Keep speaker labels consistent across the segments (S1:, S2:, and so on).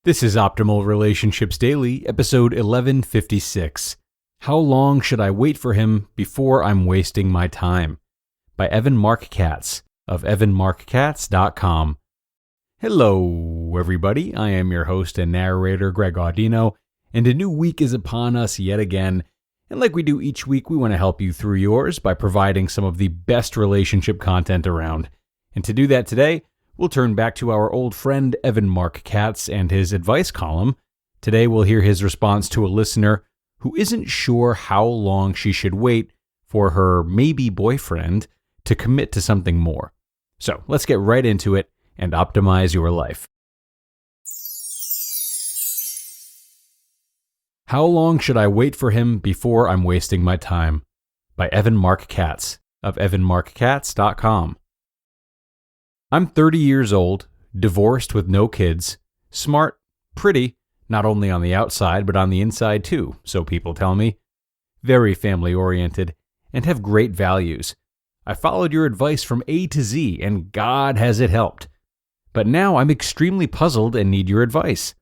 S1: This is Optimal Relationships Daily, episode 1156. How long should I wait for him before I'm wasting my time? By Evan Marc Katz of evanmarckatz.com. Hello, everybody. I am your host and narrator, Greg Audino, and a new week is upon us yet again. And like we do each week, we want to help you through yours by providing some of the best relationship content around. And to do that today, we'll turn back to our old friend Evan Marc Katz and his advice column. Today we'll hear his response to a listener who isn't sure how long she should wait for her maybe boyfriend to commit to something more. So let's get right into it and optimize your life. How long should I wait for him before I'm wasting my time? By Evan Marc Katz of evanmarckatz.com. I'm 30 years old, divorced with no kids, smart, pretty, not only on the outside but on the inside too, so people tell me, very family-oriented, and have great values. I followed your advice from A to Z, and God has it helped. But now I'm extremely puzzled and need your advice.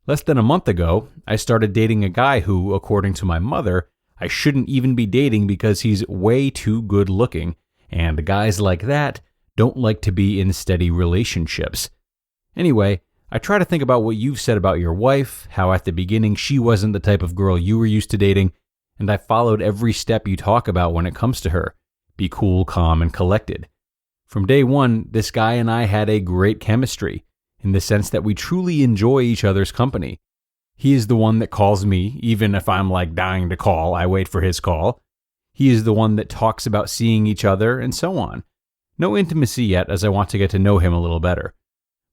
S1: Less than a month ago, I started dating a guy who, according to my mother, I shouldn't even be dating because he's way too good looking, and guys like that don't like to be in steady relationships. Anyway, I try to think about what you've said about your wife, how at the beginning she wasn't the type of girl you were used to dating, and I followed every step you talk about when it comes to her. Be cool, calm, and collected. From day one, this guy and I had a great chemistry, in the sense that we truly enjoy each other's company. He is the one that calls me, even if I'm dying to call, I wait for his call. He is the one that talks about seeing each other, and so on. No intimacy yet, as I want to get to know him a little better.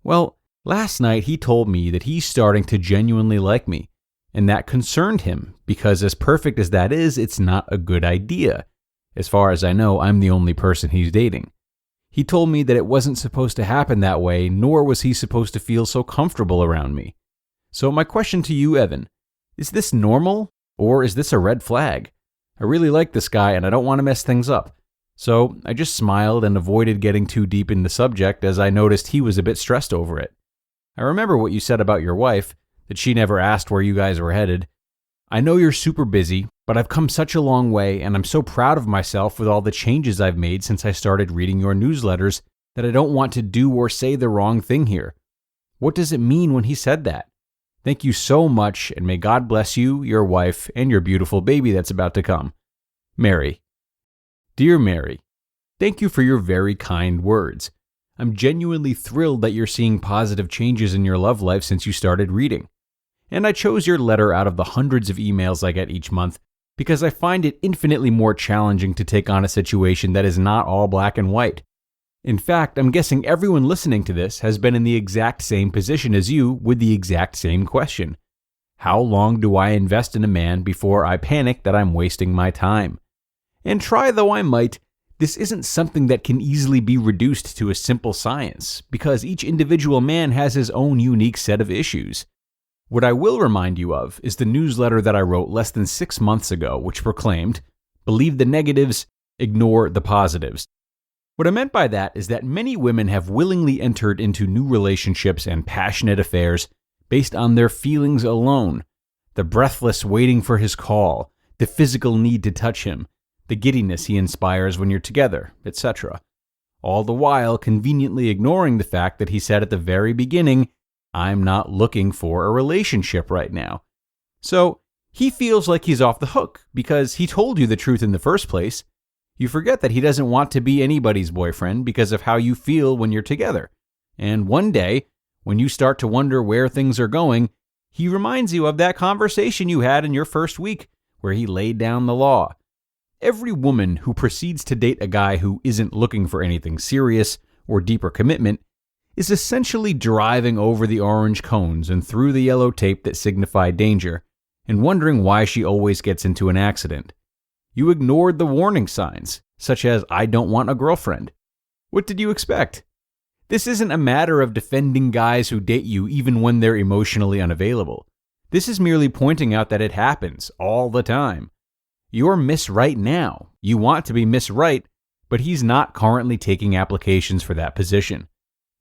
S1: Well, last night he told me that he's starting to genuinely like me, and that concerned him, because as perfect as that is, it's not a good idea. As far as I know, I'm the only person he's dating. He told me that it wasn't supposed to happen that way, nor was he supposed to feel so comfortable around me. So my question to you, Evan, is this normal, or is this a red flag? I really like this guy, and I don't want to mess things up. So I just smiled and avoided getting too deep in the subject as I noticed he was a bit stressed over it. I remember what you said about your wife, that she never asked where you guys were headed. I know you're super busy, but I've come such a long way and I'm so proud of myself with all the changes I've made since I started reading your newsletters that I don't want to do or say the wrong thing here. What does it mean when he said that? Thank you so much, and may God bless you, your wife, and your beautiful baby that's about to come. Mary. Dear Mary, thank you for your very kind words. I'm genuinely thrilled that you're seeing positive changes in your love life since you started reading. And I chose your letter out of the hundreds of emails I get each month because I find it infinitely more challenging to take on a situation that is not all black and white. In fact, I'm guessing everyone listening to this has been in the exact same position as you with the exact same question. How long do I invest in a man before I panic that I'm wasting my time? And try though I might, this isn't something that can easily be reduced to a simple science, because each individual man has his own unique set of issues. What I will remind you of is the newsletter that I wrote less than 6 months ago, which proclaimed, "Believe the negatives, ignore the positives." What I meant by that is that many women have willingly entered into new relationships and passionate affairs based on their feelings alone. The breathless waiting for his call, the physical need to touch him, the giddiness he inspires when you're together, etc. All the while conveniently ignoring the fact that he said at the very beginning, "I'm not looking for a relationship right now." So he feels like he's off the hook because he told you the truth in the first place. You forget that he doesn't want to be anybody's boyfriend because of how you feel when you're together. And one day, when you start to wonder where things are going, he reminds you of that conversation you had in your first week where he laid down the law. Every woman who proceeds to date a guy who isn't looking for anything serious or deeper commitment is essentially driving over the orange cones and through the yellow tape that signify danger and wondering why she always gets into an accident. You ignored the warning signs, such as "I don't want a girlfriend." What did you expect? This isn't a matter of defending guys who date you even when they're emotionally unavailable. This is merely pointing out that it happens all the time. You're Miss Right now. You want to be Miss Right, but he's not currently taking applications for that position.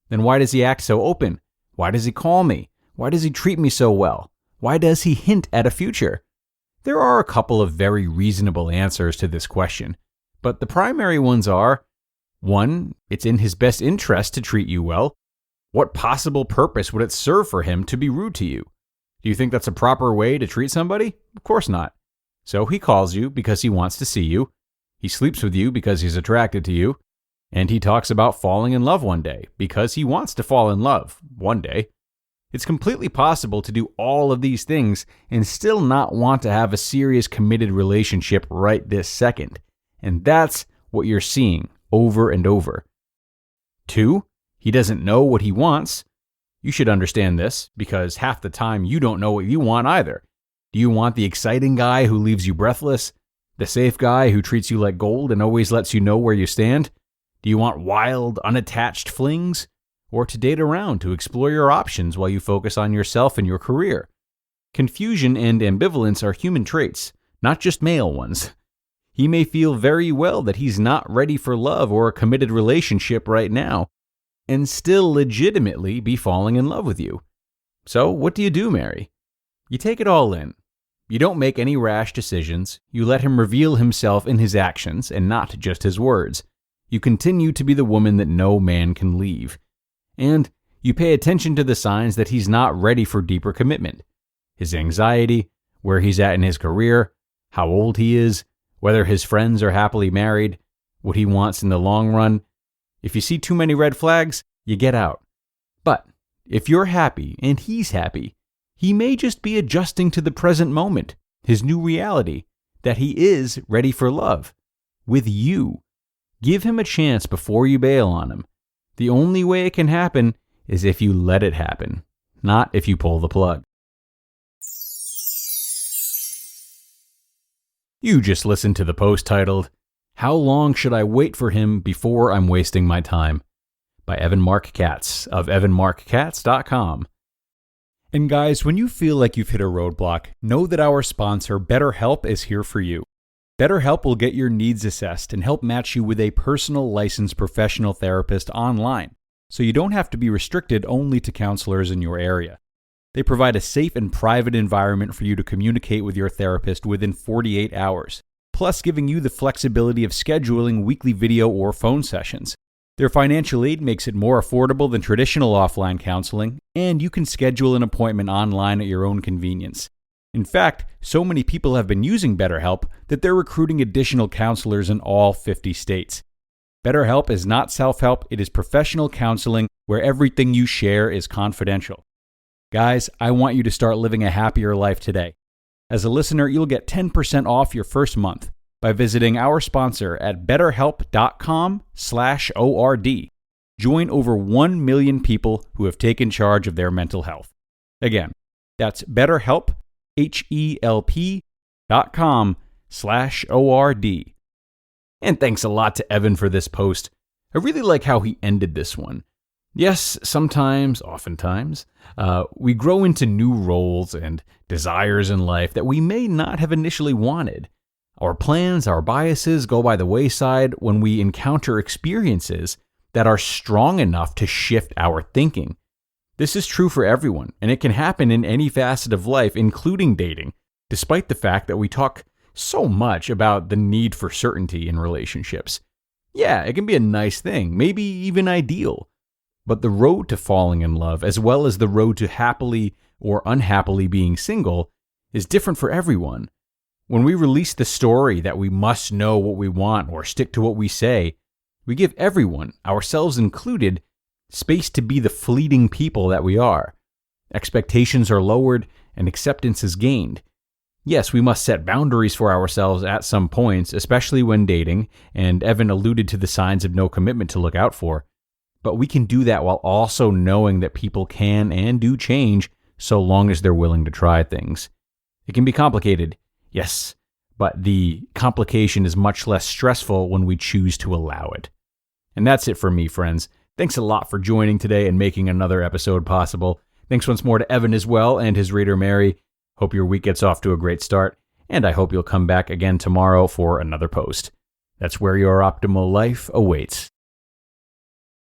S1: Then why does he act so open? Why does he call me? Why does he treat me so well? Why does he hint at a future? There are a couple of very reasonable answers to this question, but the primary ones are: 1. It's in his best interest to treat you well. What possible purpose would it serve for him to be rude to you? Do you think that's a proper way to treat somebody? Of course not. So he calls you because he wants to see you. He sleeps with you because he's attracted to you. And he talks about falling in love one day because he wants to fall in love one day. It's completely possible to do all of these things and still not want to have a serious committed relationship right this second. And that's what you're seeing over and over. 2, he doesn't know what he wants. You should understand this because half the time you don't know what you want either. Do you want the exciting guy who leaves you breathless? The safe guy who treats you like gold and always lets you know where you stand? Do you want wild, unattached flings? Or to date around to explore your options while you focus on yourself and your career? Confusion and ambivalence are human traits, not just male ones. He may feel very well that he's not ready for love or a committed relationship right now, and still legitimately be falling in love with you. So what do, Mary? You take it all in. You don't make any rash decisions. You let him reveal himself in his actions and not just his words. You continue to be the woman that no man can leave. And you pay attention to the signs that he's not ready for deeper commitment. His anxiety, where he's at in his career, how old he is, whether his friends are happily married, what he wants in the long run. If you see too many red flags, you get out. But if you're happy and he's happy, he may just be adjusting to the present moment, his new reality, that he is ready for love. With you. Give him a chance before you bail on him. The only way it can happen is if you let it happen, not if you pull the plug. You just listened to the post titled, "How Long Should I Wait for Him Before I'm Wasting My Time?" by Evan Marc Katz of evanmarckatz.com. And guys, when you feel like you've hit a roadblock, know that our sponsor, BetterHelp, is here for you. BetterHelp will get your needs assessed and help match you with a personal licensed professional therapist online, so you don't have to be restricted only to counselors in your area. They provide a safe and private environment for you to communicate with your therapist within 48 hours, plus giving you the flexibility of scheduling weekly video or phone sessions. Their financial aid makes it more affordable than traditional offline counseling, and you can schedule an appointment online at your own convenience. In fact, so many people have been using BetterHelp that they're recruiting additional counselors in all 50 states. BetterHelp is not self-help, it is professional counseling where everything you share is confidential. Guys, I want you to start living a happier life today. As a listener, you'll get 10% off your first month by visiting our sponsor at betterhelp.com/ORD. Join over 1 million people who have taken charge of their mental health. Again, that's BetterHelp, HELP.com/ORD. And thanks a lot to Evan for this post. I really like how he ended this one. Yes, oftentimes, we grow into new roles and desires in life that we may not have initially wanted. Our plans, our biases go by the wayside when we encounter experiences that are strong enough to shift our thinking. This is true for everyone, and it can happen in any facet of life, including dating, despite the fact that we talk so much about the need for certainty in relationships. Yeah, it can be a nice thing, maybe even ideal. But the road to falling in love, as well as the road to happily or unhappily being single, is different for everyone. When we release the story that we must know what we want or stick to what we say, we give everyone, ourselves included, space to be the fleeting people that we are. Expectations are lowered and acceptance is gained. Yes, we must set boundaries for ourselves at some points, especially when dating, and Evan alluded to the signs of no commitment to look out for. But we can do that while also knowing that people can and do change so long as they're willing to try things. It can be complicated, yes, but the complication is much less stressful when we choose to allow it. And that's it for me, friends. Thanks a lot for joining today and making another episode possible. Thanks once more to Evan as well and his reader Mary. Hope your week gets off to a great start, and I hope you'll come back again tomorrow for another post. That's where your optimal life awaits.